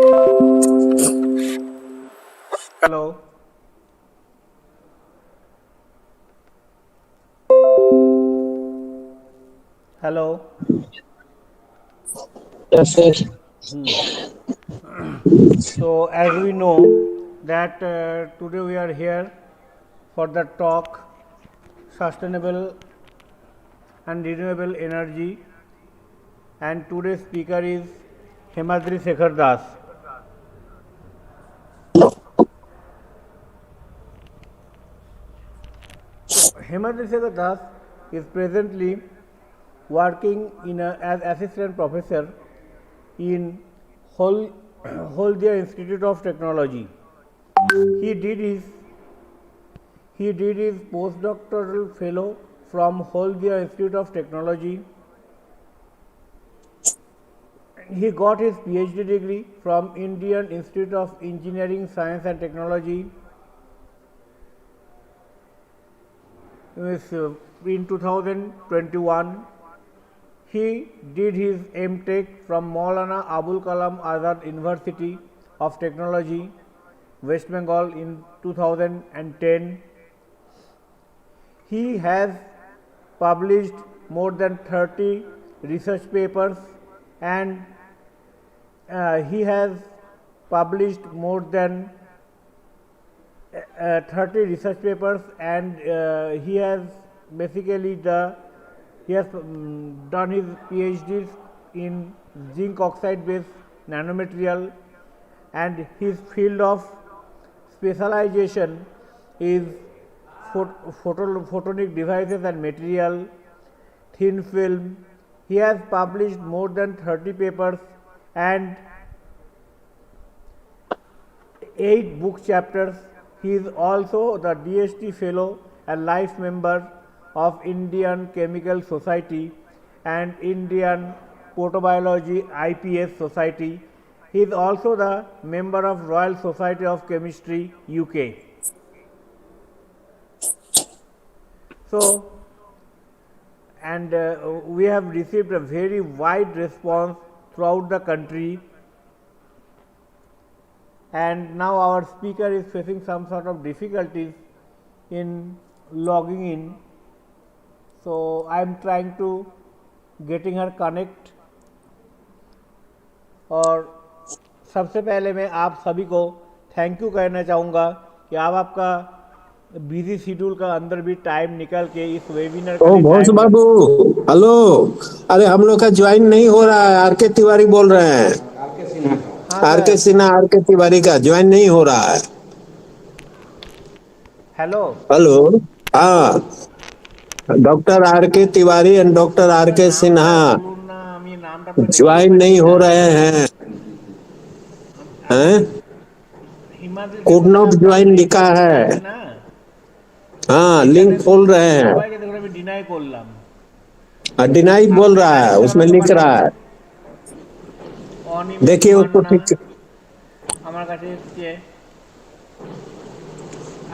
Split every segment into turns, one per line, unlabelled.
Hello. Hello.
Yes, yes.
So, as we know that today we are here for the talk sustainable and renewable energy, and today's speaker is Hemadri Shekhar Das. So, Hemadri Shekhar Das is presently working as assistant professor in Hol- Haldia Institute of Technology. He did his he did his postdoctoral fellow from Haldia Institute of Technology. He got his PhD degree from Indian Institute of Engineering, Science and Technology in 2021. He did his M.Tech from Maulana Abul Kalam Azad University of Technology, West Bengal in 2010. He has published more than 30 research papers, and he has published more than 30 research papers, and he has basically done his PhDs in zinc oxide based nanomaterial, and his field of specialization is photonic devices and material, thin film. He has published more than 30 papers and 8 book chapters. He is also the DST Fellow and Life Member of Indian Chemical Society and Indian Protobiology IPS Society. He is also the member of Royal Society of Chemistry UK. So, and we have received a very wide response throughout the country, and now our speaker is facing some sort of difficulties in logging in. So, I am trying to getting her connect, और सबसे पहले मैं आप सभी को thank you कहना चाहूँगा कि आप आपका बिजी शेड्यूल का अंदर भी टाइम निकाल के इस वेबिनार के
ओ
लिए
घोष
टाइम
बाबू, हेलो। अरे हम लोग का ज्वाइन नहीं हो रहा है। आर के तिवारी बोल रहे हैं।
हाँ
आर के
सर,
सिन्हा, आर के तिवारी का ज्वाइन नहीं हो रहा है।
Hello
hello. हाँ, डॉक्टर आर के Tiwari and doctor R
sir
के
নামটা
सिन्हा
বলুন না, আমি নামটা আপনার দেখতেই
ज्वाइन
পাচ্ছি
नहीं
না।
हो रहे हैं।
আপনি
हैं?
হিমাদ্রি
कुड
শেখর
नॉट
দাস নামে
ज्वाइन
লিঙ্কটা
लिखा है।
খোলেননি না?
हाँ,
এখানে
लिंक खोल रहे हैं।
সবাইকে দেখুন আমি ডিনাই করলাম।
डिनाई बोल
আপনি
रहा है,
আরেকটু
उसमें
চালাতে
लिख
পারেন?
रहा है।
অনিমেষ
देखिए उसको
মান্না
ठीक।
আমার কাছে এসছে।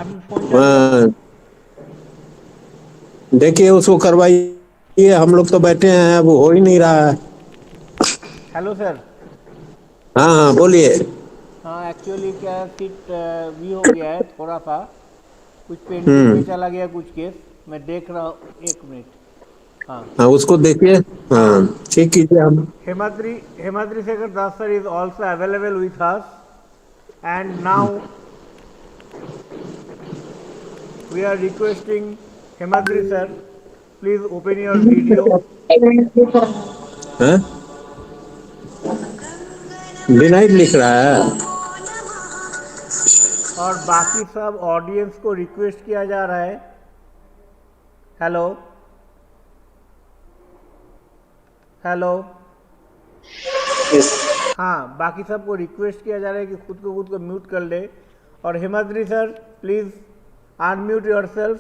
আপনি ফোন চালু রাখুন।
हाँ, देखिए उसको करवाइए। हम लोग तो बैठे हैं, वो हो ही नहीं रहा है।
Hello sir.
हाँ हाँ, बोलिए।
हाँ, एक्चुअली क्या सीट भी हो गया है थोड़ा सा, कुछ पेंडिंग में चला गया कुछ केस, मैं देख रहा हूँ, एक मिनट। हाँ,
हाँ, उसको देखिए। हाँ, ठीक कीजिए। हम
Hemadri Shekhar Das sir is also available with us, and now we are requesting Hemadri sir, please open your video,
हैं? डिनाइड लिख रहा है।
और बाकी सब ऑडियंस को रिक्वेस्ट किया जा रहा है। Hello hello. हाँ, बाकी सबको रिक्वेस्ट किया जा रहा है कि खुद को म्यूट कर ले। और Hemadri sir please unmute yourself.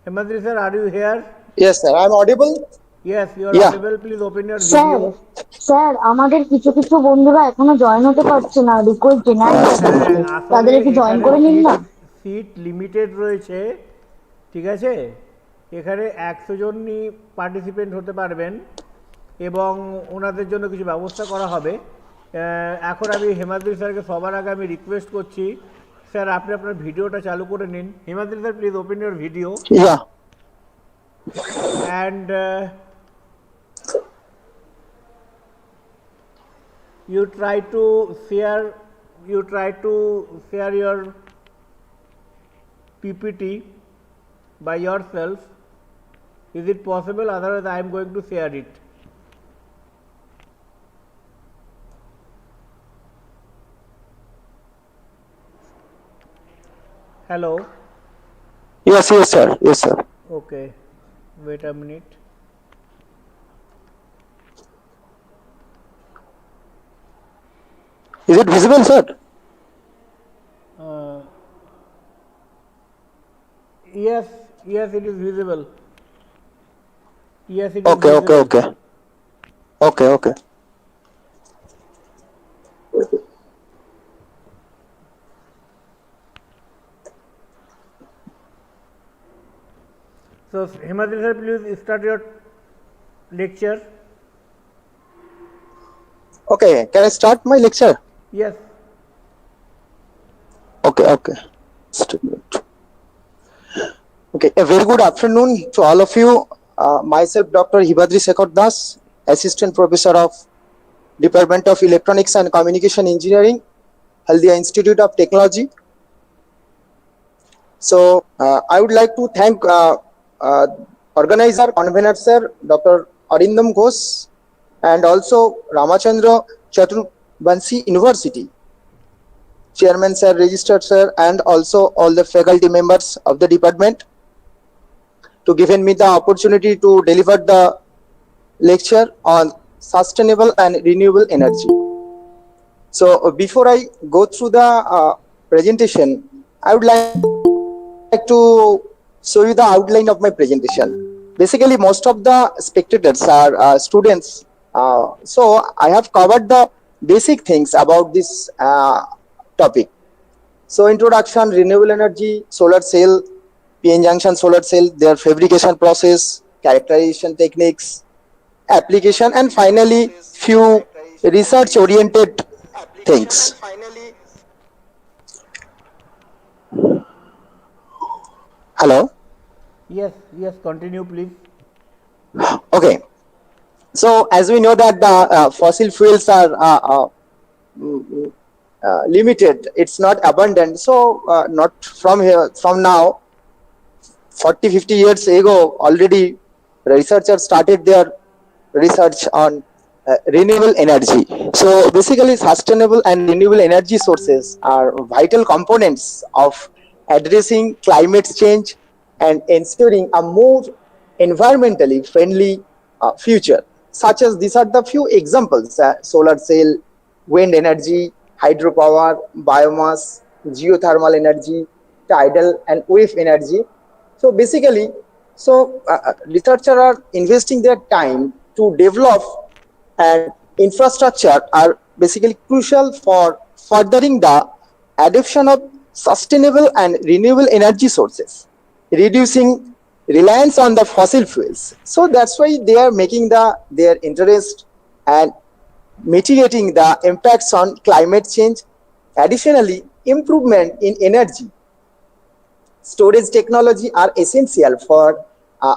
Hemadri sir, are you here?
Yes, sir. I'm audible.
Yes, you are
Yeah.
audible. Please open your
sir
video.
Sir আমাদের কিছু কিছু বন্ধুরা এখনো জয়েন হতে পারছে না, রিকোয়েস্ট ডিনাই
হ্যাঁ,
দেখাচ্ছে।
আসলে
তাদের একটু জয়েন
এখানে
করে নিন না।
সিট লিমিটেড রয়েছে, ঠিক আছে? এখানে 100 জনই পার্টিসিপেন্ট হতে পারবেন, এবং ওনাদের জন্য কিছু ব্যবস্থা করা হবে। এখন আমি হেমাদ্রি স্যারকে সবার আগে আমি রিকোয়েস্ট করছি, স্যার আপনি আপনার ভিডিওটা চালু করে নিন। Hemadri sir, please open your video
Yeah.
and you try to share your PPT by yourself. Is it possible? Otherwise I am going to share it. Hello.
Yes, yes, sir. Yes, sir.
Okay, wait a minute.
Is it visible, sir?
Yes, it is visible. Yes, it is
Okay,
visible.
okay, okay. Okay, okay.
So Himadri sir, please start your lecture.
Okay, can I start my lecture?
Yes.
Okay, okay. Just a minute. Okay, a very good afternoon to all of you. Myself, Dr. Hibadri Shekhar Das, Assistant Professor of Department of Electronics and Communication Engineering, Haldia Institute of Technology. So, I would like to thank organizer, convener sir, Dr. Arindam Ghosh, and also Ramachandra Chaturbansi University, Chairman sir, Registered sir, and also all the faculty members of the department to given me the opportunity to deliver the lecture on sustainable and renewable energy. So before I go through the presentation, I would like to show you the outline of my presentation. Basically, most of the spectators are students. So I have covered the basic things about this topic. So introduction, renewable energy, solar cell, PN junction solar cell, their fabrication process, characterization techniques, application, and finally few research oriented things. Hello.
Yes, continue please.
Okay, so as we know that the fossil fuels are limited, it's not abundant, so not from now 40-50 years ago already researchers started their research on renewable energy. So basically sustainable and renewable energy sources are vital components of addressing climate change and ensuring a more environmentally friendly future. Such as these are the few examples: solar cell, wind energy, hydropower, biomass, geothermal energy, tidal and wave energy. So basically, researchers are investing their time to develop, and infrastructure are basically crucial for furthering the adoption of sustainable and renewable energy sources, reducing reliance on the fossil fuels. So that's why they are making their interest and mitigating the impacts on climate change. Additionally, improvement in energy storage technology are essential for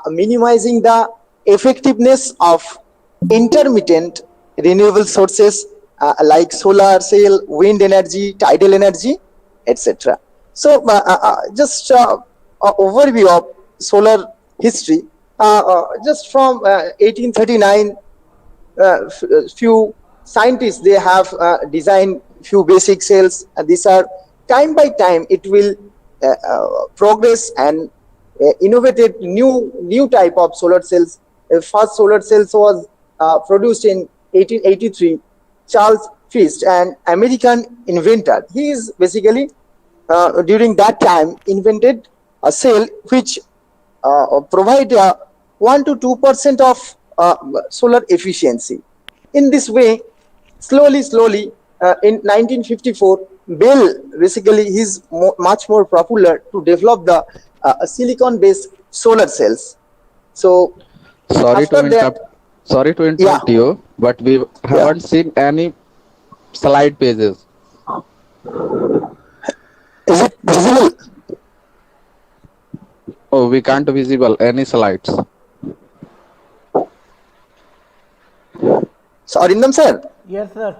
minimizing the effectiveness of intermittent renewable sources like solar cell, wind energy, tidal energy, etc. So just overview of solar history. Just from 1839, few scientists they have designed few basic cells. These are time by time it will progress and innovated new type of solar cells. First solar cells was produced in 1883. Charles Fisk, an American inventor, he is basically during that time invented a cell which provide 1 to 2% of solar efficiency. In this way, slowly in 1954, Bell basically is much more popular to develop the silicon based solar cells. So
Sorry to
after that,
interrupt. Sorry to
Yeah,
interrupt you, but we
yeah.
haven't seen any slide pages.
Is it visible?
Oh, we can't visible any slides.
So Arindam sir.
Yes, sir.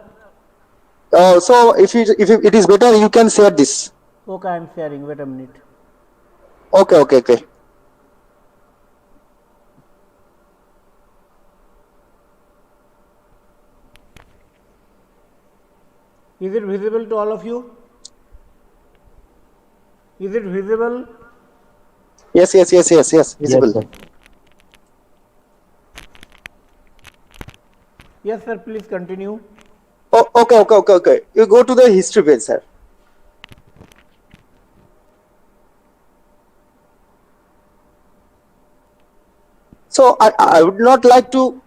So if it is better, you can share this.
Okay, I am sharing. Wait a minute.
Okay, okay, okay.
Is it visible to all of you? Is it visible?
Yes, yes, yes, yes, yes.
Yes,
Visible.
sir.
Yes, sir. Please continue.
Oh, okay, okay, okay, okay. You go to the history page, sir. So I would not like to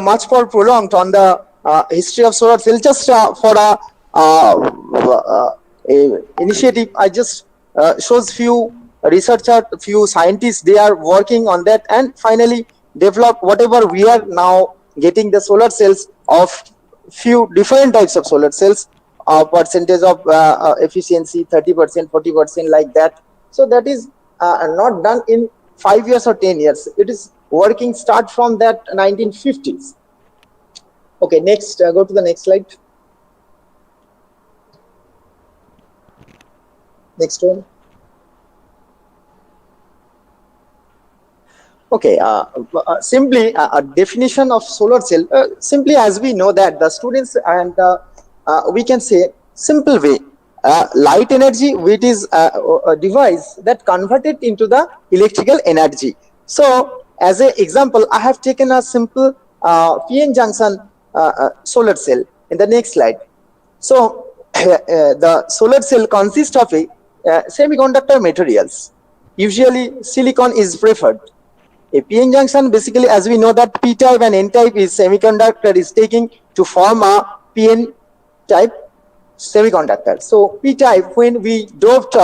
much more prolonged on the history of solar cell. Just for a initiative, I just shows few researchers, few scientists. They are working on that, and finally develop whatever we are now getting the solar cells of few different types of solar cells. Percentage of efficiency 30%, 40%, like that. So that is not done in 5 years or 10 years. It is working start from that 1950s. Okay, next, go to the next slide. Next one. Okay, simply a definition of solar cell. Simply, as we know that the students, and we can say simple way, light energy, which is a device that converted into the electrical energy. So as an example, I have taken a simple PN junction solar cell in the next slide. So the solar cell consists of a semiconductor materials. Usually silicon is preferred. A PN junction, basically, as we know that p-type and n-type is semiconductor is taking to form a PN type semiconductor. So p-type, when we doped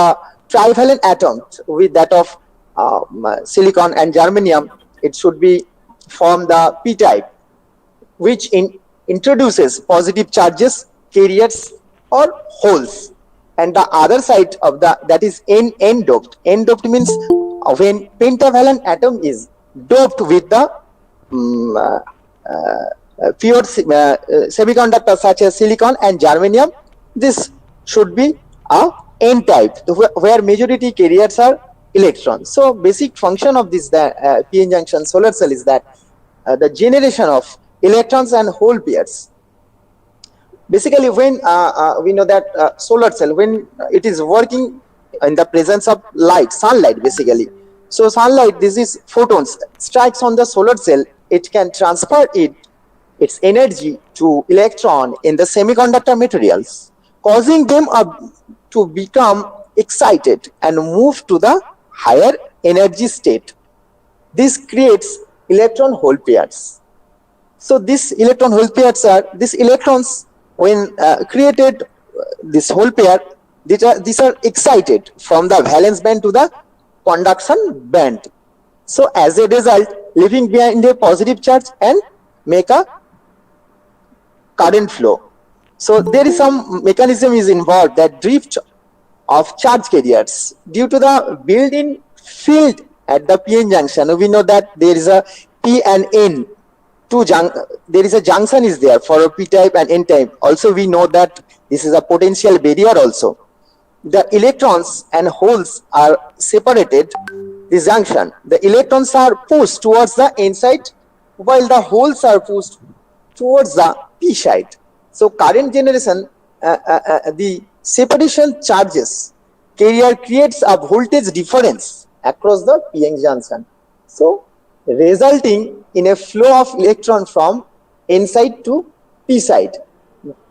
trivalent atoms with that of silicon and germanium, it should be form the p-type, which introduces positive charges, carriers, or holes. And the other side of the, that is n doped. N doped means when pentavalent atom is doped with the pure semiconductor such as silicon and germanium, this should be a n type, where majority carriers are electrons. So basic function of this PN junction solar cell is that the generation of electrons and hole pairs. Basically, when we know that solar cell, when it is working in the presence of light, sunlight, basically. So sunlight, this is photons, strikes on the solar cell, it can transfer its energy to electron in the semiconductor materials, causing them to become excited and move to the higher energy state. This creates electron hole pairs. So these electron hole pairs are, these electrons when created this hole pair, these are excited from the valence band to the conduction band. So as a result, leaving behind a positive charge and make a current flow. So there is some mechanism is involved, that drift of charge carriers due to the built-in field at the PN junction. We know that there is a P and N. There is a junction is there for a p-type and n-type. Also we know that this is a potential barrier also. The electrons and holes are separated, this junction. The electrons are pushed towards the n side, while the holes are pushed towards the p side. So current generation, the separation charges carrier creates a voltage difference across the PN junction. So resulting in a flow of electron from n side to p side.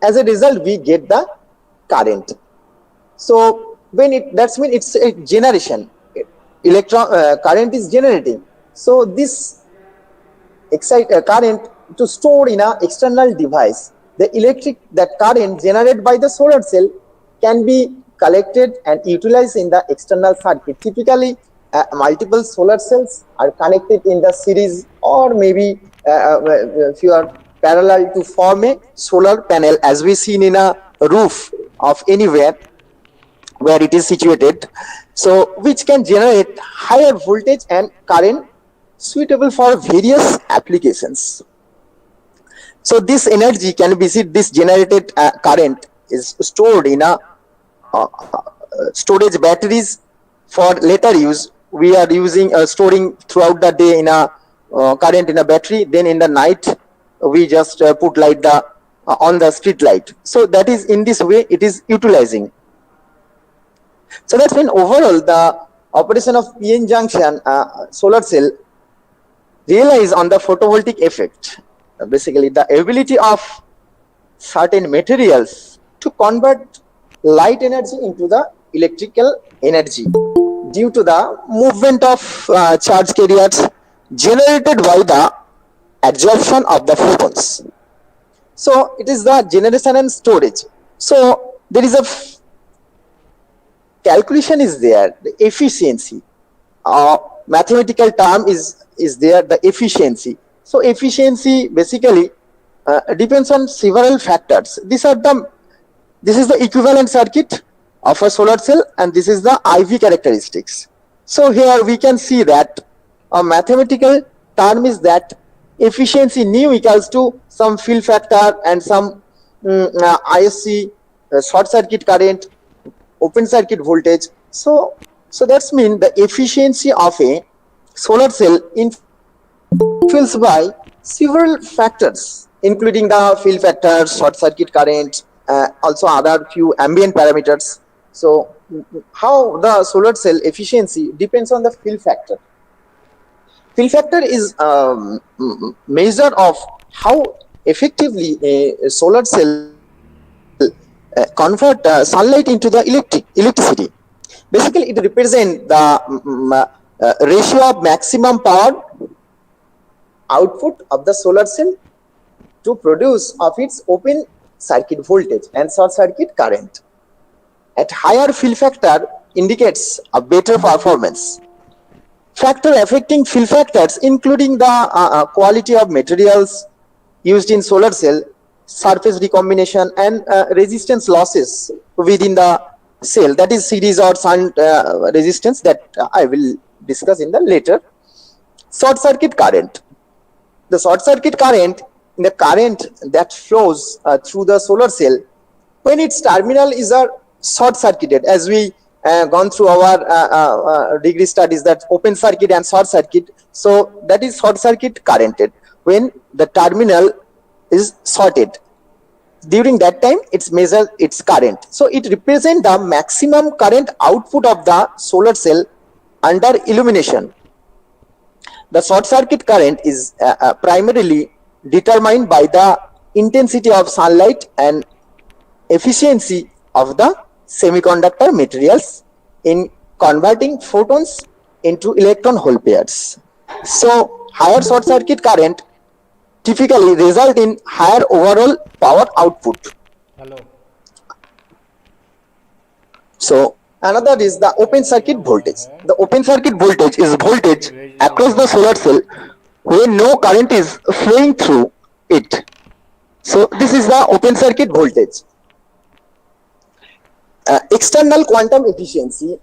As a result, we get the current. So when that's when it's a generation. Electron current is generating. So this current to store in a external device. That current generated by the solar cell can be collected and utilized in the external circuit. Typically, multiple solar cells are connected in the series, or maybe if you are parallel to form a solar panel as we seen in a roof of anywhere where it is situated, so which can generate higher voltage and current suitable for various applications. So this energy can be seen, this generated current is stored in a storage batteries for later use. We are using storing throughout the day in a current in a battery, then in the night we just put light the on the street light. So that is, in this way it is utilizing. So that's when overall the operation of PN junction solar cell relies on the photovoltaic effect. Basically the ability of certain materials to convert light energy into the electrical energy due to the movement of charge carriers generated by the absorption of the photons. So it is the generation and storage. So there is a calculation is there, the efficiency, mathematical term is there, the efficiency. So efficiency basically depends on several factors. This is the equivalent circuit of a solar cell, and this is the IV characteristics. So here we can see that a mathematical term is that efficiency nu equals to some fill factor and some ISC, short circuit current, open circuit voltage. So that's mean the efficiency of a solar cell influenced by several factors, including the fill factor, short circuit current, also other few ambient parameters. So how the solar cell efficiency depends on the fill factor. Fill factor is measure of how effectively a solar cell convert sunlight into the electricity. Basically it represents the ratio of maximum power output of the solar cell to produce of its open circuit voltage and short circuit current. At higher fill factor indicates a better performance. Factor affecting fill factors including the quality of materials used in solar cell, surface recombination, and resistance losses within the cell, that is series or shunt resistance, that I will discuss in the later. Short circuit current. The short circuit current, the current that flows through the solar cell when its terminal is short circuited, as we gone through our degree studies, that open circuit and short circuit. So that is short circuit currented when the terminal is shorted. During that time it's measured its current. So it represents the maximum current output of the solar cell under illumination. The short circuit current is primarily determined by the intensity of sunlight and efficiency of the semiconductor materials in converting photons into electron hole pairs. So higher short circuit current typically result in higher overall power output.
Hello.
So another is the open circuit voltage. The open circuit voltage is voltage across the solar cell when no current is flowing through it. So this is the open circuit voltage. External quantum efficiency,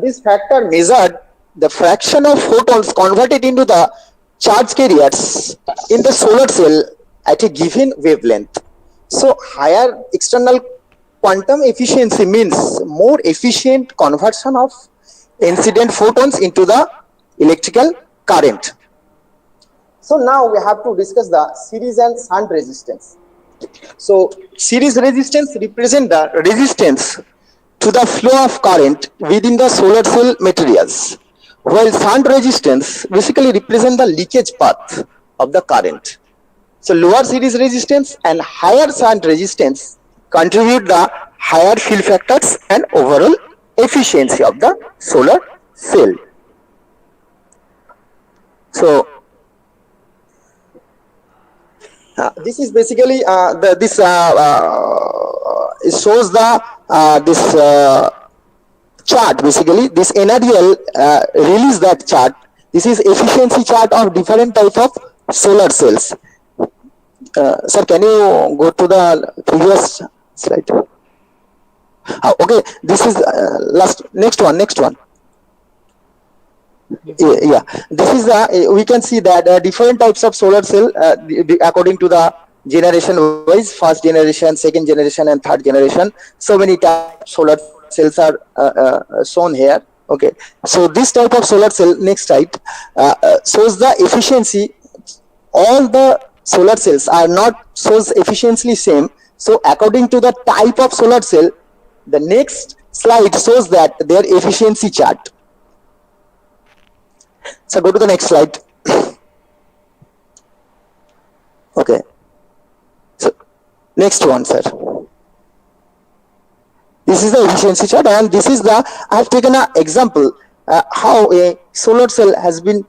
this factor measured the fraction of photons converted into the charge carriers in the solar cell at a given wavelength. So higher external quantum efficiency means more efficient conversion of incident photons into the electrical current. So now we have to discuss the series and shunt resistance. So series resistance represents the resistance to the flow of current within the solar cell materials, while shunt resistance basically represents the leakage path of the current. So lower series resistance and higher shunt resistance contribute the higher fill factors and overall efficiency of the solar cell. So this is basically it shows the this chart. Basically this NREL release that chart. This is efficiency chart of different type of solar cells. Sir, can you go to the previous slide? Okay, this is last next one. Yeah, this is the we can see that different types of solar cell according to the generation wise, first generation, second generation, and third generation. So many types of solar cells are shown here. Okay, so this type of solar cell, next type, shows the efficiency. All the solar cells are not shows efficiently same. So according to the type of solar cell, the next slide shows that their efficiency chart. So go to the next slide. Okay. So next one, sir. This is the efficiency chart, and this is the I have taken an example how a solar cell has been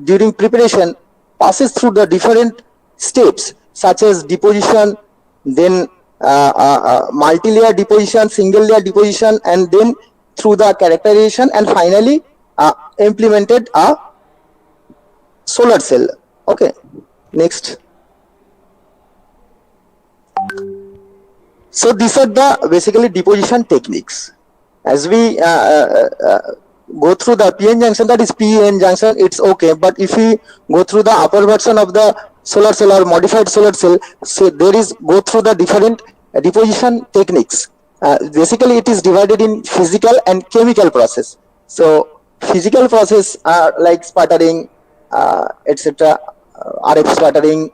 during preparation passes through the different steps such as deposition, then multi-layer deposition, single layer deposition, and then through the characterization, and finally implemented a solar cell. Okay, next. So these are the basically deposition techniques. As we go through the PN junction, that is PN junction, it's okay. But if we go through the upper version of the solar cell or modified solar cell, so there is go through the different deposition techniques. Basically, it is divided in physical and chemical process. So physical process are like sputtering, etc., RF sputtering,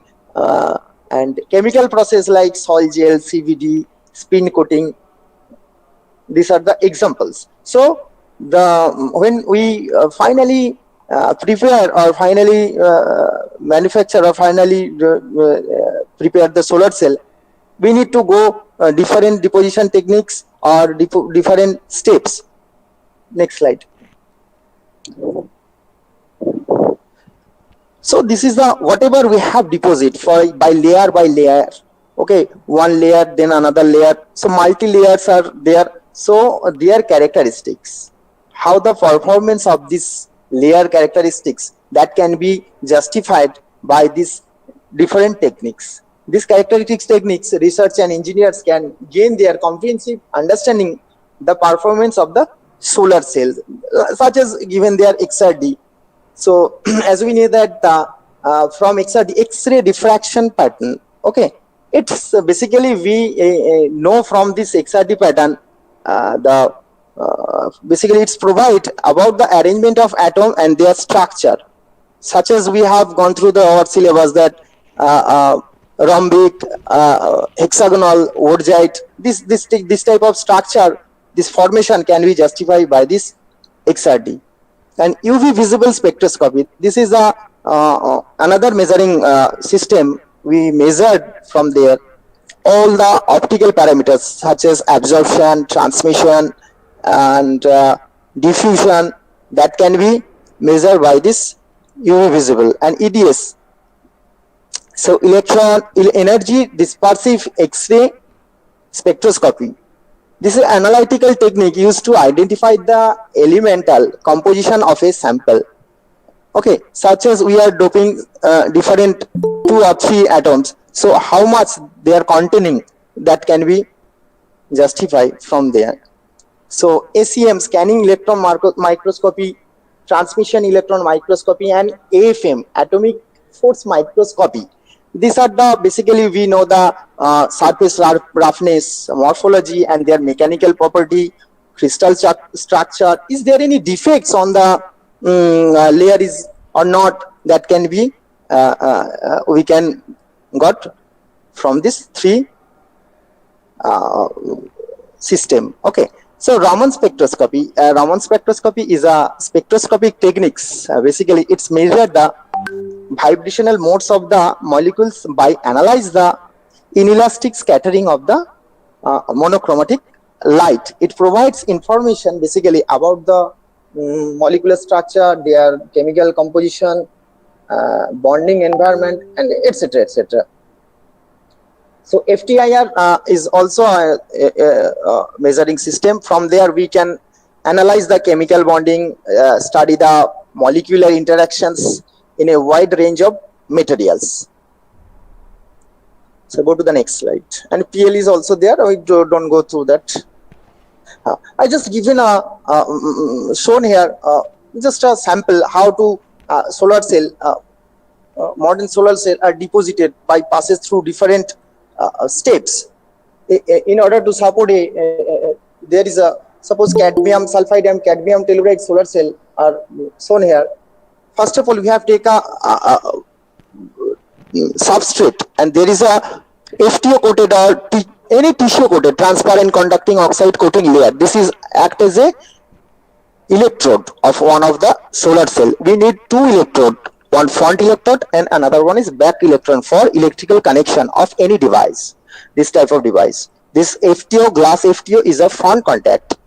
and chemical process like sol gel, CVD, spin coating. These are the examples. So when we finally prepare or finally manufacture or finally prepare the solar cell, we need to go different deposition techniques or different steps. Next slide. So this is the whatever we have deposit for by layer. Okay, one layer, then another layer. So multi layers are there. So their characteristics, how the performance of this layer characteristics, that can be justified by these different techniques. These characteristics techniques, research and engineers can gain their comprehensive understanding the performance of the solar cells, such as given their XRD. So as we know that from XRD, X-ray diffraction pattern, okay, it's basically we know from this XRD pattern basically it's provide about the arrangement of atom and their structure, such as we have gone through our syllabus that rhombic, hexagonal, wordgite, this type of structure, this formation can be justified by this XRD. And UV visible spectroscopy, this is a another measuring system. We measured from there all the optical parameters such as absorption, transmission, and diffusion, that can be measured by this UV visible. And EDS, so electron energy dispersive X-ray spectroscopy. This is an analytical technique used to identify the elemental composition of a sample. Okay, such as we are doping different 2 or 3 atoms. So how much they are containing, that can be justified from there. So ACM, scanning electron microscopy, transmission electron microscopy, and AFM, atomic force microscopy. These are the basically we know the surface roughness, morphology, and their mechanical property, crystal structure. Is there any defects on the layer is or not, that can be we can got from this 3 system. Okay, so Raman spectroscopy. Raman spectroscopy is a spectroscopic techniques. Basically, it's measure the vibrational modes of the molecules by analyze the inelastic scattering of the monochromatic light. It provides information basically about the molecular structure, their chemical composition, bonding environment, and etc. etc. So FTIR is also a measuring system. From there we can analyze the chemical bonding, study the molecular interactions in a wide range of materials. So go to the next slide. And PL is also there. We don't go through that. I just given a shown here just a sample how to solar cell modern solar cell are deposited by passes through different steps in order to support there is a suppose cadmium sulfide and cadmium telluride solar cell are shown here. First of all, we have to take a substrate, and there is a FTO coated or any tissue coated transparent conducting oxide coating layer. This is act as a electrode of one of the solar cell. We need two electrode, one front electrode and another one is back electrode for electrical connection of any device. This type of device. This FTO, glass FTO, is a front contact,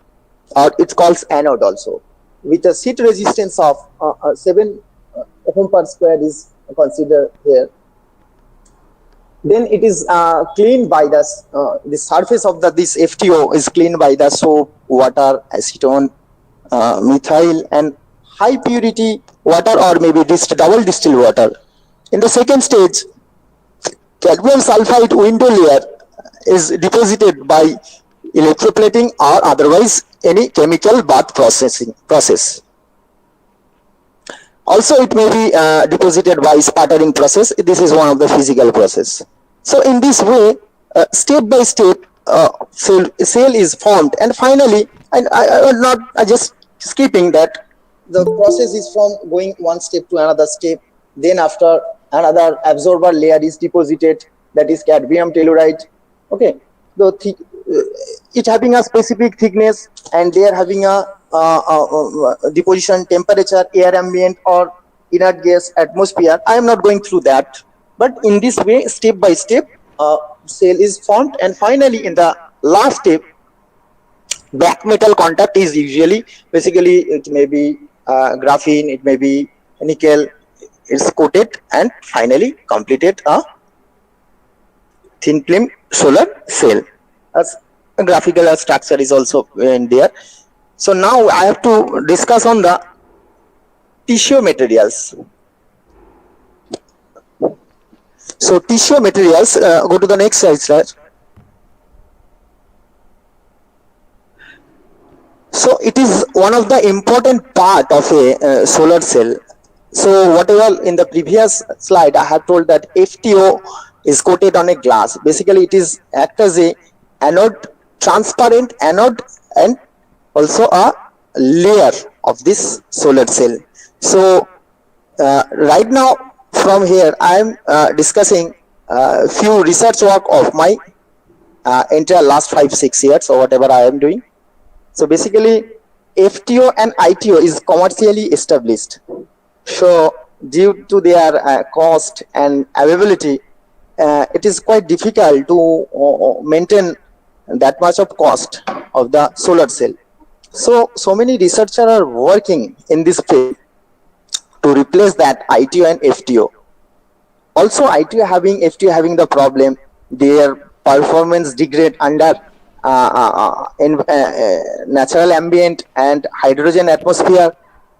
or it's called anode also, with a sheet resistance of 7 ohm per square is considered here. Then it is cleaned by the surface of this FTO is cleaned by the soap, water, acetone, methyl and high purity water, or maybe double distilled water. In the second stage, cadmium sulfide window layer is deposited by electroplating or otherwise any chemical bath process. Also, it may be deposited by sputtering process. This is one of the physical process. So in this way, step by step, cell is formed, and finally, and I just skipping that the process is from going one step to another step. Then after, another absorber layer is deposited, that is cadmium telluride. Okay, it having a specific thickness, and they are having a deposition temperature, air ambient or inert gas, atmosphere. I am not going through that, but in this way, step by step, cell is formed, and finally in the last step, back metal contact is usually, basically it may be graphene, it may be nickel, it's coated and finally completed a thin film solar cell. As a graphical structure is also in there. So now I have to discuss on the tissue materials. So tissue materials, go to the next slide. So it is one of the important part of a solar cell. So whatever in the previous slide I have told that FTO is coated on a glass. Basically it is act as a anode, transparent anode, and also a layer of this solar cell. So right now from here I am discussing few research work of my entire last 5-6 years or whatever I am doing. So basically FTO and ITO is commercially established. So due to their cost and availability, it is quite difficult to maintain that much of cost of the solar cell. So many researchers are working in this field to replace that ITO and FTO. Also ITO having, FTO having the problem, their performance degrade under natural ambient and hydrogen atmosphere.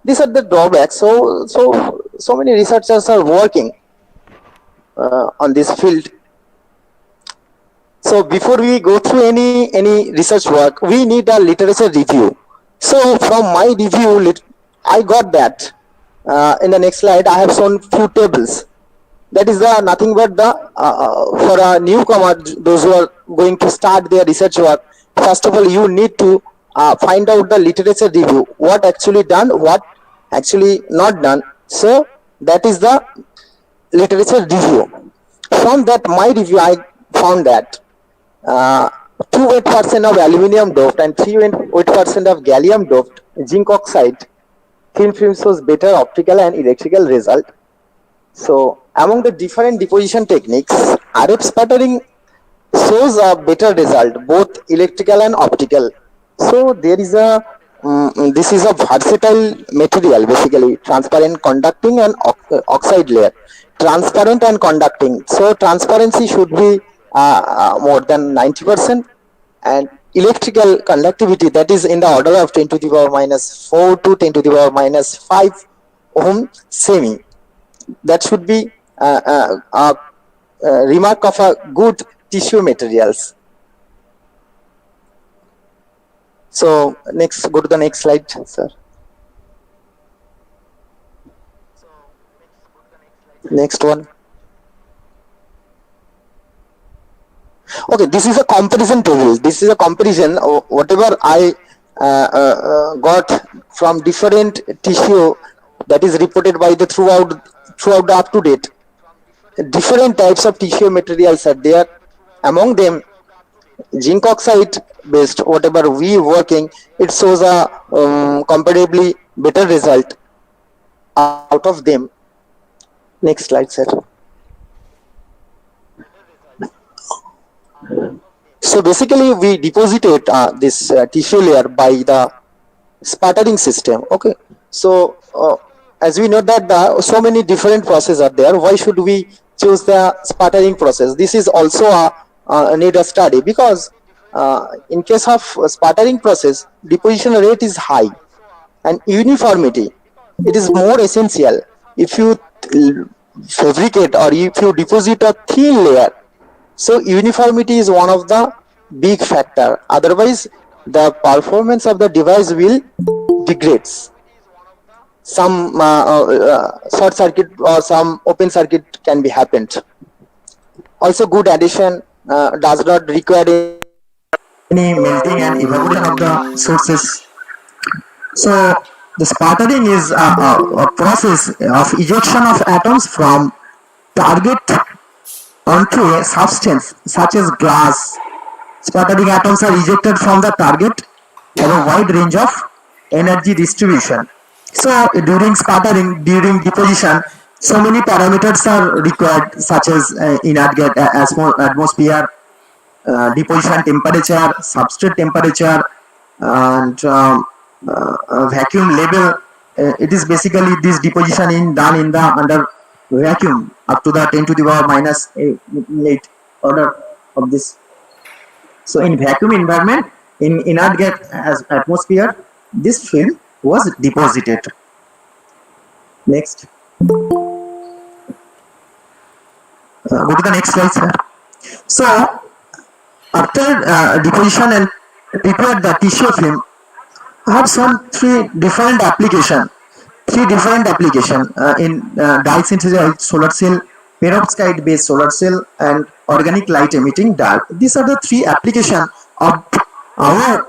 These are the drawbacks. So many researchers are working on this field. So before we go through any research work, we need a literature review. So from my review, I got that. In the next slide, I have shown few tables. That is nothing but for a newcomer, those who are going to start their research work. First of all, you need to find out the literature review, what actually done, what actually not done. So that is the literature review. From that, my review, I found that 2% of aluminium doped and 3% of gallium doped zinc oxide thin film shows better optical and electrical result. So among the different deposition techniques, RF sputtering shows a better result, both electrical and optical. So there is this is a versatile material, basically transparent, conducting and oxide layer. Transparent and conducting. So transparency should be more than 90%, and electrical conductivity, that is in the order of 10 to the power minus 4 to 10 to the power minus 5 ohm semi. That should be remark of a good tissue materials. So next, go to the next slide, sir. Next one. Okay, this is a comparison table. This is a comparison of whatever I got from different tissue that is reported by the throughout the up to date. Different types of tissue materials are there. Among them, zinc oxide based whatever we working, it shows a comparatively better result out of them. Next slide, sir. So basically we deposited this tissue layer by the sputtering system. Okay, so as we know that so many different processes are there, why should we choose the sputtering process? This is also a need a study, because in case of sputtering process, deposition rate is high and uniformity, it is more essential. If you fabricate or if you deposit a thin layer, so uniformity is one of the big factor, otherwise the performance of the device will degrades. Some short circuit or some open circuit can be happened. Also good addition does not require any melting and evaporation of the sources. So the sputtering is a process of ejection of atoms from target onto a substance such as glass. Sputtering atoms are ejected from the target have a wide range of energy distribution. So during sputtering, during deposition, so many parameters are required, such as inert gas, atmosphere, deposition temperature, substrate temperature, and vacuum level. It is basically this deposition in done in the under vacuum up to the 10 to the power minus 8 order of this. So in vacuum environment, in inert gas as atmosphere, this film was deposited. Next. Go to the next slide, sir. So after deposition and prepare the tissue film, I have shown three different application in dye synthesized solar cell, perovskite based solar cell, and organic light emitting diode. These are the three application of our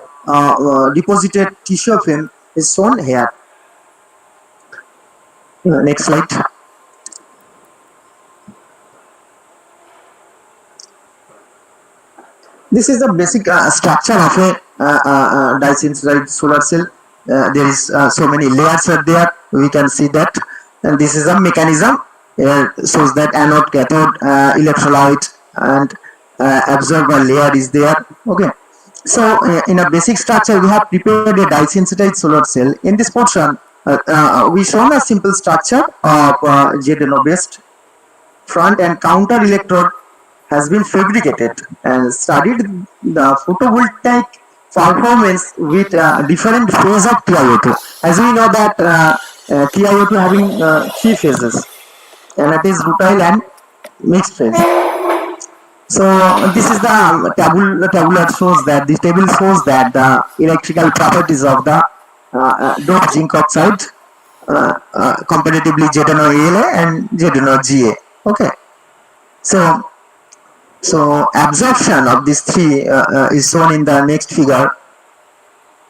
deposited tissue film is shown here. Next slide. This is the basic structure of a dye synthesized solar cell. There is so many layers are there. We can see that, and this is a mechanism. Shows that anode, cathode, electrolyte, and absorber layer is there. Okay. So in a basic structure, we have prepared a dye synthesized solar cell. In this portion, we shown a simple structure of ZNO based front and counter electrode has been fabricated and studied the photovoltaic performance with different phase of TiO2. As we know that TiO2 having three phases, and it is rutile and mixed phase. So this is the tabular shows that this table shows that the electrical properties of the doped zinc oxide comparatively ZnO and ZnO. Okay, so absorption of these three is shown in the next figure.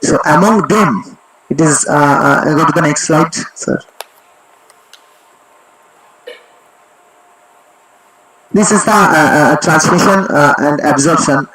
So among them, it is go to the next slide, sir. This is the transmission and absorption